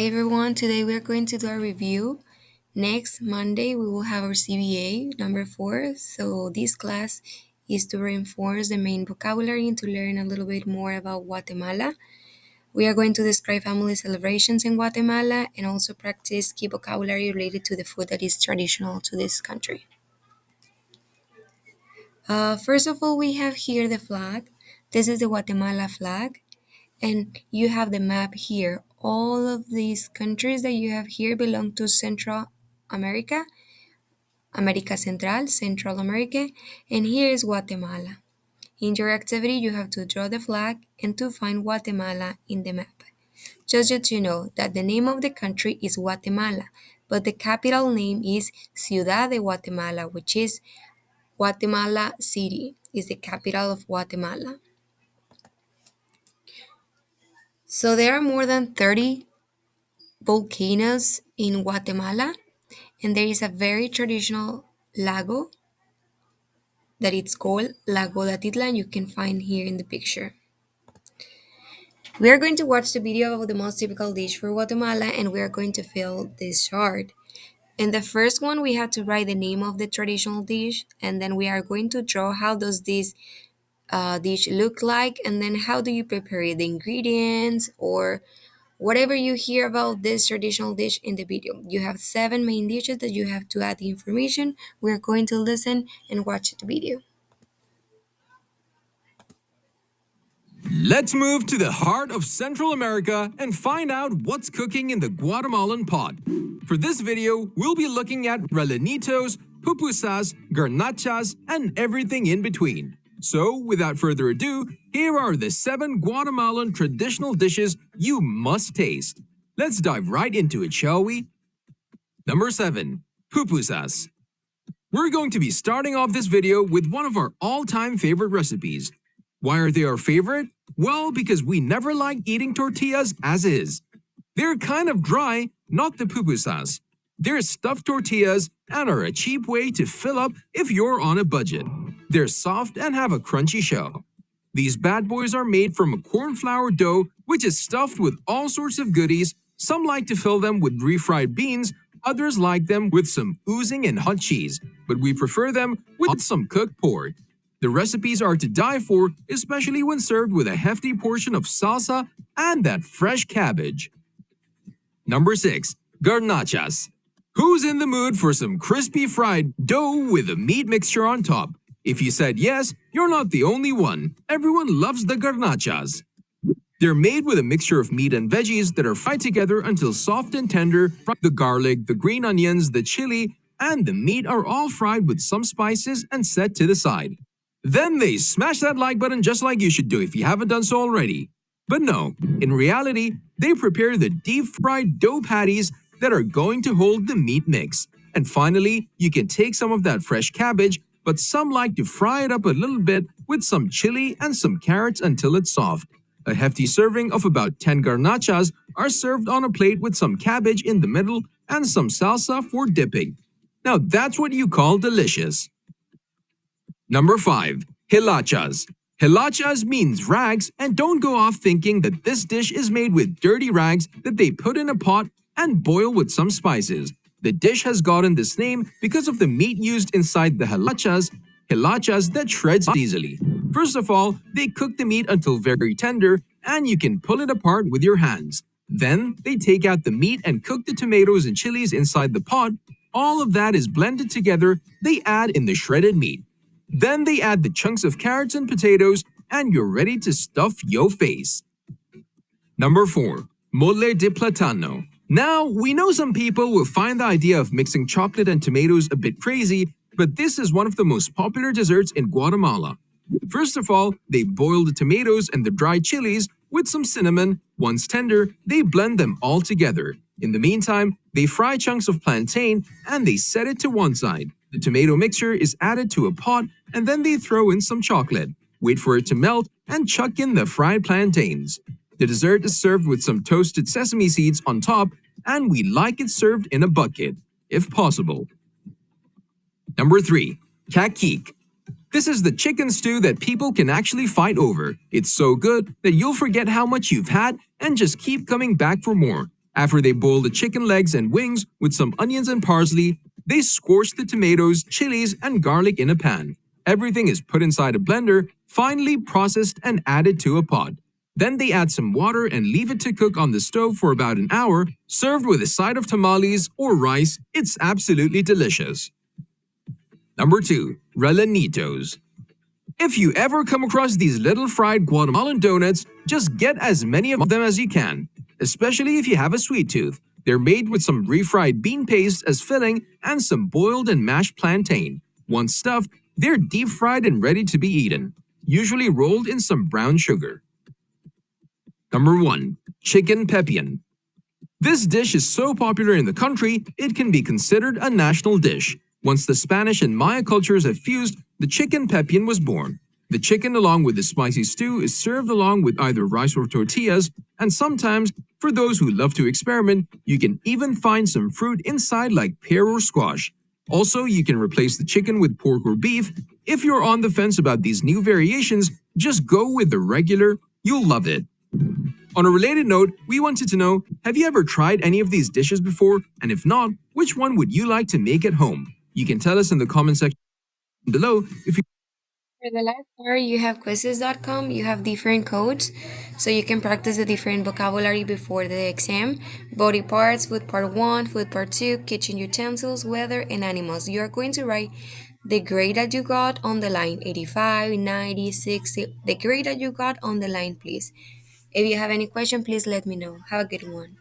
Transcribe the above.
everyone, today we are going to do a review. Next Monday we will have our CBA number 4. So this class is to reinforce the main vocabulary and to learn a little bit more about Guatemala. We are going to describe family celebrations in Guatemala and also practice key vocabulary related to the food that is traditional to this country. First of all, we have here the flag. This is the Guatemala flag. And you have the map here. All of these countries that you have here belong to Central America, America Central, Central America, and here is Guatemala. In your activity, you have to draw the flag and to find Guatemala in the map. Just that you know that the name of the country is Guatemala, but the capital name is Ciudad de Guatemala, which is Guatemala City, is the capital of Guatemala. So there are more than 30 volcanoes in Guatemala, and there is a very traditional lago that it's called Lago de Atitlan. You can find here in the picture. We are going to watch the video of the most typical dish for Guatemala, and we are going to fill this chart. In the first one, we have to write the name of the traditional dish, and then we are going to draw how does this dish look like, and then how do you prepare it, the ingredients, or whatever you hear about this traditional dish in the video. You have 7 main dishes that you have to add the information. We're going to listen and watch the video. Let's move to the heart of Central America and find out what's cooking in the Guatemalan pot. For this video, we'll be looking at relenitos, pupusas, garnachas, and everything in between. So, without further ado, here are the 7 Guatemalan traditional dishes you must taste. Let's dive right into it, shall we? Number 7. Pupusas. We're going to be starting off this video with one of our all-time favorite recipes. Why are they our favorite? Well, because we never like eating tortillas as is. They're kind of dry, not the pupusas. They're stuffed tortillas and are a cheap way to fill up if you're on a budget. They're soft and have a crunchy shell. These bad boys are made from a corn flour dough which is stuffed with all sorts of goodies. Some like to fill them with refried beans, others like them with some oozing and hot cheese, but we prefer them with some cooked pork. The recipes are to die for, especially when served with a hefty portion of salsa and that fresh cabbage. Number 6. Garnachas. Who's in the mood for some crispy fried dough with a meat mixture on top? If you said yes, you're not the only one. Everyone loves the garnachas. They're made with a mixture of meat and veggies that are fried together until soft and tender. The garlic, the green onions, the chili, and the meat are all fried with some spices and set to the side. Then they smash that like button just like you should do if you haven't done so already. But no, in reality, they prepare the deep-fried dough patties that are going to hold the meat mix. And finally, you can take some of that fresh cabbage, but some like to fry it up a little bit with some chili and some carrots until it's soft. A hefty serving of about 10 garnachas are served on a plate with some cabbage in the middle and some salsa for dipping. Now that's what you call delicious. Number 5. Hilachas. Hilachas means rags, and don't go off thinking that this dish is made with dirty rags that they put in a pot and boil with some spices. The dish has gotten this name because of the meat used inside the hilachas that shreds easily. First of all, they cook the meat until very tender, and you can pull it apart with your hands. Then, they take out the meat and cook the tomatoes and chilies inside the pot. All of that is blended together. They add in the shredded meat. Then they add the chunks of carrots and potatoes, and you're ready to stuff your face. Number 4. Mole de platano. Now, we know some people will find the idea of mixing chocolate and tomatoes a bit crazy, but this is one of the most popular desserts in Guatemala. First of all, they boil the tomatoes and the dried chilies with some cinnamon. Once tender, they blend them all together. In the meantime, they fry chunks of plantain and they set it to one side. The tomato mixture is added to a pot and then they throw in some chocolate, wait for it to melt, and chuck in the fried plantains. The dessert is served with some toasted sesame seeds on top, and we like it served in a bucket, if possible. Number 3. Caquic. This is the chicken stew that people can actually fight over. It's so good that you'll forget how much you've had and just keep coming back for more. After they boil the chicken legs and wings with some onions and parsley, they scorch the tomatoes, chilies, and garlic in a pan. Everything is put inside a blender, finely processed, and added to a pot. Then they add some water and leave it to cook on the stove for about an hour, served with a side of tamales or rice. It's absolutely delicious. Number 2. Relanitos. If you ever come across these little fried Guatemalan donuts, just get as many of them as you can, especially if you have a sweet tooth. They're made with some refried bean paste as filling and some boiled and mashed plantain. Once stuffed, they're deep fried and ready to be eaten, usually rolled in some brown sugar. Number 1. Chicken Pepian. This dish is so popular in the country, it can be considered a national dish. Once the Spanish and Maya cultures have fused, the chicken pepian was born. The chicken, along with the spicy stew, is served along with either rice or tortillas, and sometimes, for those who love to experiment, you can even find some fruit inside like pear or squash. Also, you can replace the chicken with pork or beef. If you're on the fence about these new variations, just go with the regular, you'll love it. On a related note, we wanted to know, have you ever tried any of these dishes before? And if not, which one would you like to make at home? You can tell us in the comment section below. If you For the last part, you have quizzes.com, you have different codes, so you can practice the different vocabulary before the exam. Body parts, food part 1, food part 2, kitchen utensils, weather, and animals. You are going to write the grade that you got on the line 85, 90, 60, the grade that you got on the line, please. If you have any question, please let me know. Have a good one.